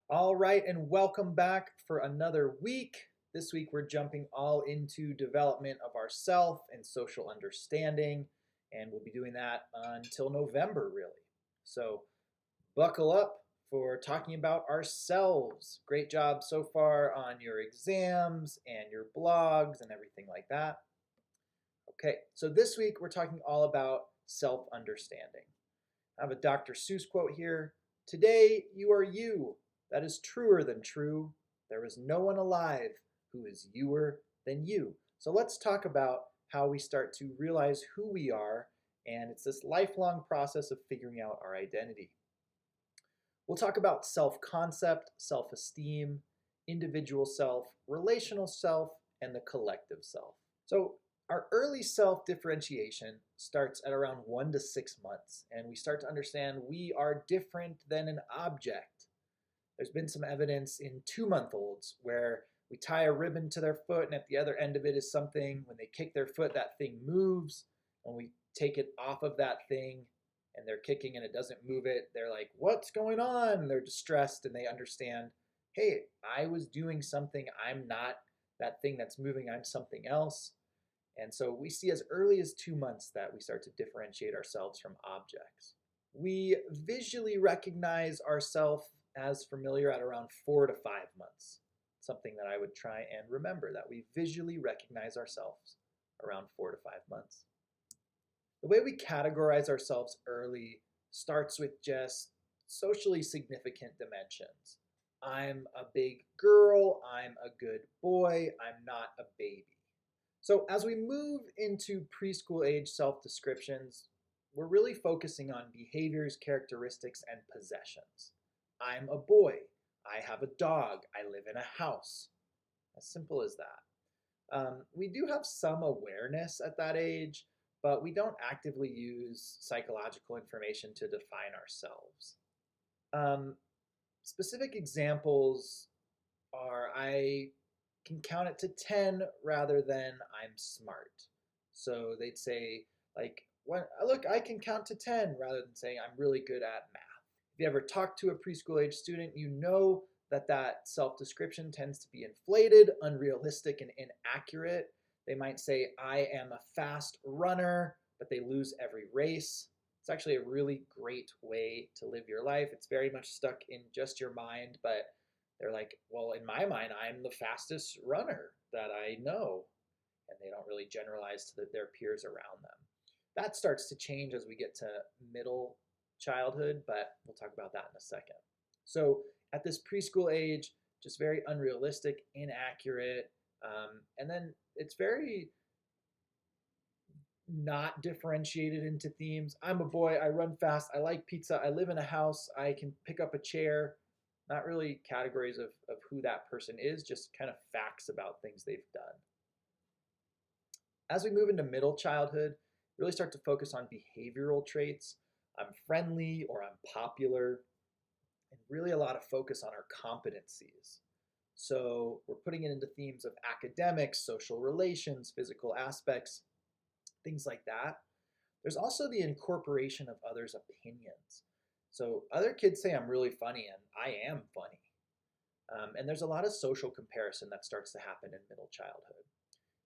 All right, and welcome back for another week. This week we're jumping all into development of ourself and social understanding, and we'll be doing that until November, really. So buckle up for talking about ourselves. Great job so far on your exams and your blogs and everything like that. Okay, so this week we're talking all about self understanding. I have a Dr. Seuss quote here. Today you are you. That is truer than true. There is no one alive who is youer than you. So let's talk about how we start to realize who we are, and it's this lifelong process of figuring out our identity. We'll talk about self concept, self esteem, individual self, relational self, and the collective self. So, our early self differentiation starts at around 1 to 6 months, and we start to understand we are different than an object. There's been some evidence in 2 month olds where we tie a ribbon to their foot, and at the other end of it is something. When they kick their foot, that thing moves. When we take it off of that thing and they're kicking and it doesn't move it, they're like, what's going on? They're distressed and they understand, hey, I was doing something. I'm not that thing that's moving, I'm something else. And so we see as early as 2 months that we start to differentiate ourselves from objects. We visually recognize ourselves as familiar at around 4 to 5 months. Something that I would try and remember, that we visually recognize ourselves around 4 to 5 months. The way we categorize ourselves early starts with just socially significant dimensions. I'm a big girl, I'm a good boy, I'm not a baby. So as we move into preschool age self-descriptions, we're really focusing on behaviors, characteristics, and possessions. I'm a boy. I have a dog. I live in a house. As simple as that. We do have some awareness at that age, but we don't actively use psychological information to define ourselves. Um, Specific examples are I can count it to 10 rather than I'm smart. So they'd say, like, look, I can count to 10 rather than saying I'm really good at math. If you ever talk to a preschool age student, you know that self description tends to be inflated, unrealistic, and inaccurate. They might say, I am a fast runner, but they lose every race. It's actually a really great way to live your life. It's very much stuck in just your mind, but they're like, well, in my mind, I'm the fastest runner that I know. And they don't really generalize to their peers around them. That starts to change as we get to middle childhood, but we'll talk about that in a second. So at this preschool age, just very unrealistic, inaccurate, and then it's very not differentiated into themes. I'm a boy, I run fast, I like pizza, I live in a house, I can pick up a chair. Not really categories of who that person is, just kind of facts about things they've done. As we move into middle childhood, really start to focus on behavioral traits. I'm friendly or I'm popular, and really a lot of focus on our competencies. So we're putting it into themes of academics, social relations, physical aspects, things like that. There's also the incorporation of others' opinions. So other kids say I'm really funny, and I am funny. And there's a lot of social comparison that starts to happen in middle childhood.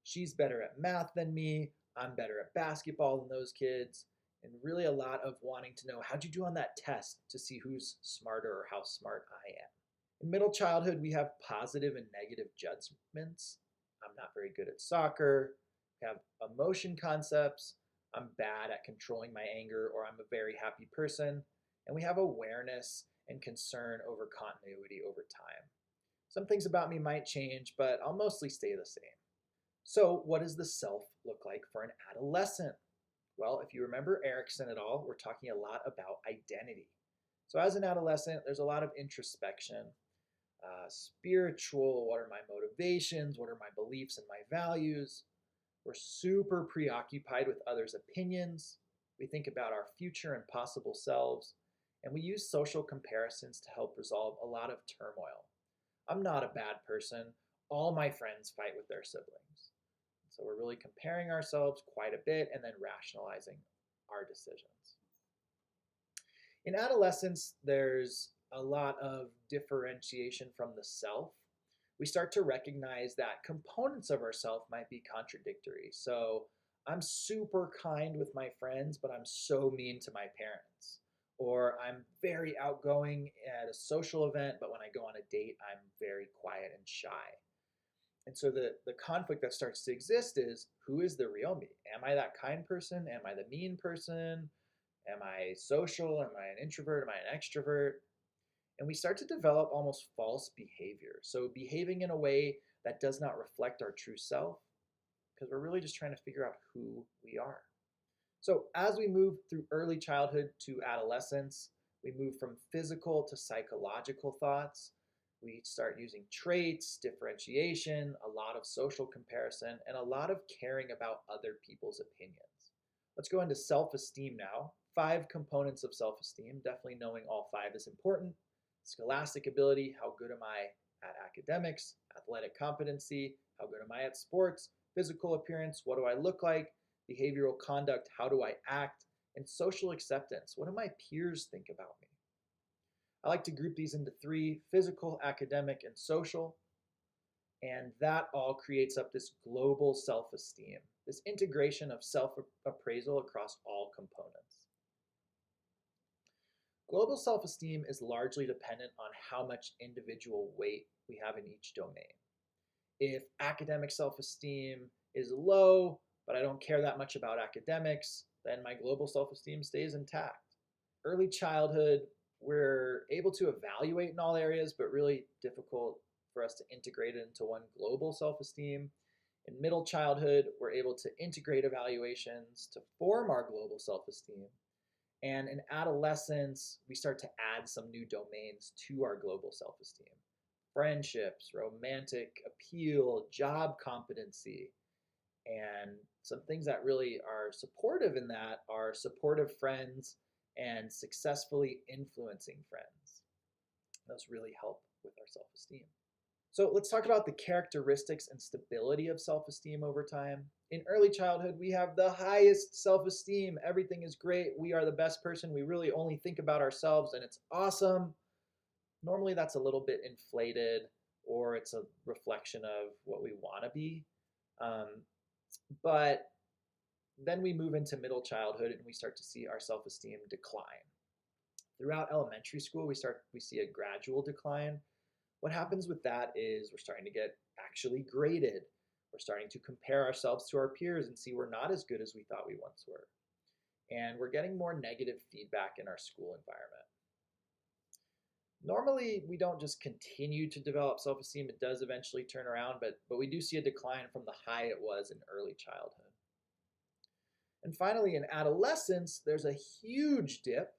She's better at math than me. I'm better at basketball than those kids. And really a lot of wanting to know, how'd you do on that test, to see who's smarter or how smart I am. In middle childhood, we have positive and negative judgments. I'm not very good at soccer. We have emotion concepts. I'm bad at controlling my anger, or I'm a very happy person. And we have awareness and concern over continuity over time. Some things about me might change, but I'll mostly stay the same. So, what does the self look like for an adolescent? Well, if you remember Erickson at all, we're talking a lot about identity. So, as an adolescent, there's a lot of introspection, spiritual, what are my motivations, what are my beliefs and my values. We're super preoccupied with others' opinions. We think about our future and possible selves, and we use social comparisons to help resolve a lot of turmoil. I'm not a bad person. All my friends fight with their siblings. So we're really comparing ourselves quite a bit and then rationalizing our decisions. In adolescence, there's a lot of differentiation from the self, we start to recognize that components of ourself might be contradictory. So I'm super kind with my friends, but I'm so mean to my parents. Or I'm very outgoing at a social event, but when I go on a date, I'm very quiet and shy. And so the conflict that starts to exist is, who is the real me? Am I that kind person? Am I the mean person? Am I social? Am I an introvert? Am I an extrovert? And we start to develop almost false behavior. So behaving in a way that does not reflect our true self, because we're really just trying to figure out who we are. So as we move through early childhood to adolescence, we move from physical to psychological thoughts. We start using traits, differentiation, a lot of social comparison, and a lot of caring about other people's opinions. Let's go into self-esteem now. 5 components of self-esteem. Definitely knowing all 5 is important. Scholastic ability, how good am I at academics? Athletic competency, how good am I at sports? Physical appearance, what do I look like? Behavioral conduct, how do I act? And social acceptance, what do my peers think about me? I like to group these into 3: physical, academic, and social. And that all creates up this global self-esteem, this integration of self-appraisal across all components. Global self-esteem is largely dependent on how much individual weight we have in each domain. If academic self-esteem is low, but I don't care that much about academics, then my global self-esteem stays intact. Early childhood, we're able to evaluate in all areas, but really difficult for us to integrate it into one global self-esteem. In middle childhood, we're able to integrate evaluations to form our global self-esteem. And in adolescence, we start to add some new domains to our global self-esteem. Friendships, romantic appeal, job competency, and some things that really are supportive in that are supportive friends and successfully influencing friends. Those really help with our self-esteem. So let's talk about the characteristics and stability of self-esteem over time. In early childhood, we have the highest self-esteem. Everything is great. We are the best person. We really only think about ourselves and it's awesome. Normally that's a little bit inflated, or it's a reflection of what we want to be. But then we move into middle childhood and we start to see our self-esteem decline. Throughout elementary school, we see a gradual decline. What happens with that is we're starting to get actually graded. We're starting to compare ourselves to our peers and see we're not as good as we thought we once were. And we're getting more negative feedback in our school environment. Normally, we don't just continue to develop self-esteem. It does eventually turn around, but we do see a decline from the high it was in early childhood. And finally, in adolescence, there's a huge dip.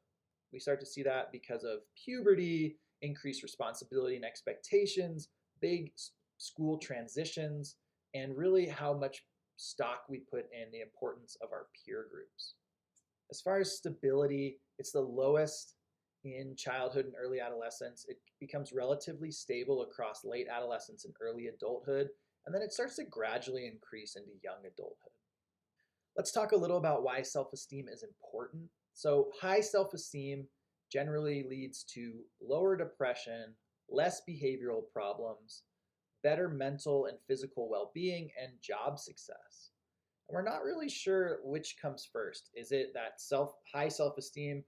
We start to see that because of puberty, increased responsibility and expectations, big school transitions, and really how much stock we put in the importance of our peer groups. As far as stability, it's the lowest in childhood and early adolescence. It becomes relatively stable across late adolescence and early adulthood, and then it starts to gradually increase into young adulthood. Let's talk a little about why self-esteem is important. So high self-esteem generally leads to lower depression, less behavioral problems, better mental and physical well-being, and job success. And we're not really sure which comes first. Is it that high self-esteem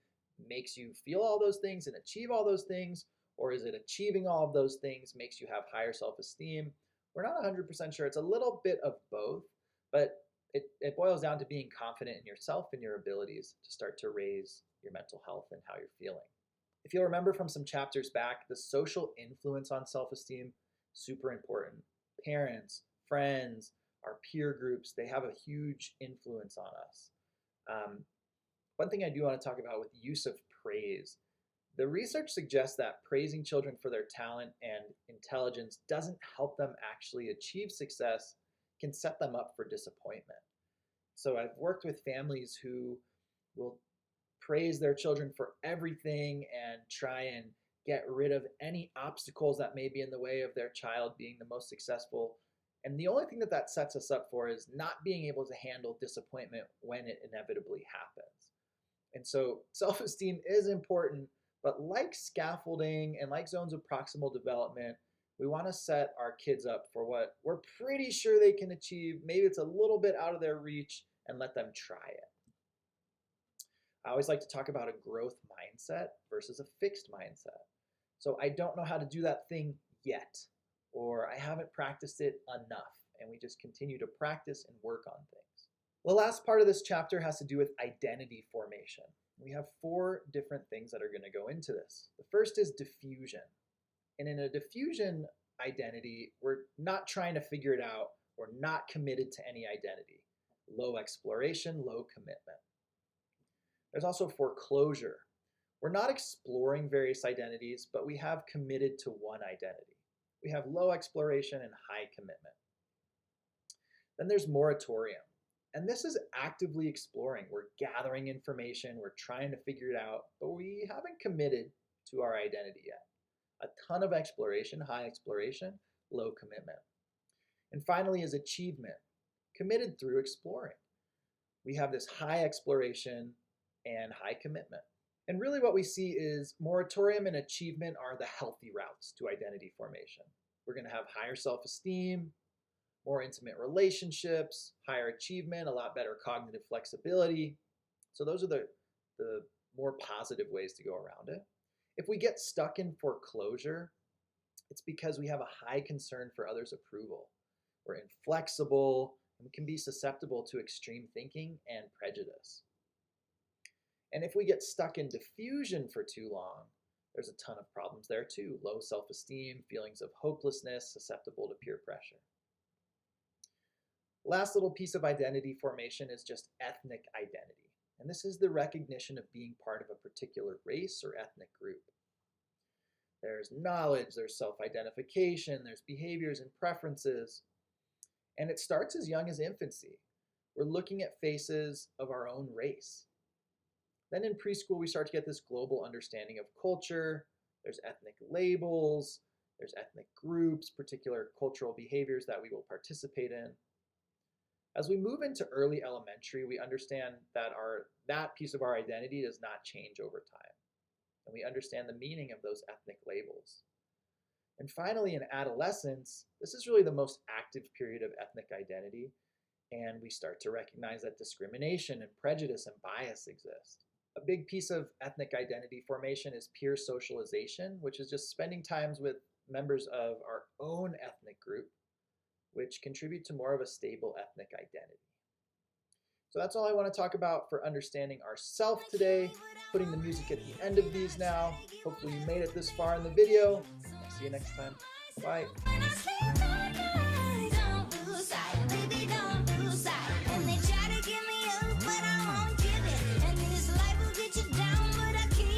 makes you feel all those things and achieve all those things? Or is it achieving all of those things makes you have higher self-esteem? We're not 100% sure. It's a little bit of both, but it boils down to being confident in yourself and your abilities to start to raise your mental health and how you're feeling. If you'll remember from some chapters back, the social influence on self-esteem, super important. Parents, friends, our peer groups, they have a huge influence on us. One thing I do want to talk about with the use of praise. The research suggests that praising children for their talent and intelligence doesn't help them actually achieve success, can set them up for disappointment. So I've worked with families who will praise their children for everything and try and get rid of any obstacles that may be in the way of their child being the most successful. And the only thing that sets us up for is not being able to handle disappointment when it inevitably happens. And so self-esteem is important, But like scaffolding and like zones of proximal development, we want to set our kids up for what we're pretty sure they can achieve. Maybe it's a little bit out of their reach, and let them try it. I always like to talk about a growth mindset versus a fixed mindset. So I don't know how to do that thing yet, or I haven't practiced it enough, and we just continue to practice and work on things. The last part of this chapter has to do with identity formation. We have 4 different things that are going to go into this. The first is diffusion. And in a diffusion identity, we're not trying to figure it out. We're not committed to any identity. Low exploration, low commitment. There's also foreclosure. We're not exploring various identities, but we have committed to one identity. We have low exploration and high commitment. Then there's moratorium. And this is actively exploring. We're gathering information, we're trying to figure it out, but we haven't committed to our identity yet. A ton of exploration, high exploration, low commitment. And finally is achievement, committed through exploring. We have this high exploration and high commitment. And really what we see is moratorium and achievement are the healthy routes to identity formation. We're going to have higher self-esteem, more intimate relationships, higher achievement, a lot better cognitive flexibility. So those are the more positive ways to go around it. If we get stuck in foreclosure, it's because we have a high concern for others' approval. We're inflexible and we can be susceptible to extreme thinking and prejudice. And if we get stuck in diffusion for too long, there's a ton of problems there too. Low self-esteem, feelings of hopelessness, susceptible to peer pressure. Last little piece of identity formation is just ethnic identity. And this is the recognition of being part of a particular race or ethnic group. There's knowledge, there's self-identification, there's behaviors and preferences. And it starts as young as infancy. We're looking at faces of our own race. Then in preschool, we start to get this global understanding of culture. There's ethnic labels, there's ethnic groups, particular cultural behaviors that we will participate in. As we move into early elementary, we understand that that piece of our identity does not change over time. And we understand the meaning of those ethnic labels. And finally, in adolescence, this is really the most active period of ethnic identity. And we start to recognize that discrimination and prejudice and bias exist. A big piece of ethnic identity formation is peer socialization, which is just spending time with members of our own ethnic group, which contribute to more of a stable ethnic identity. So that's all I want to talk about for understanding ourself today. Putting the music at the end of these now. Hopefully you made it this far in the video. I'll see you next time. Bye.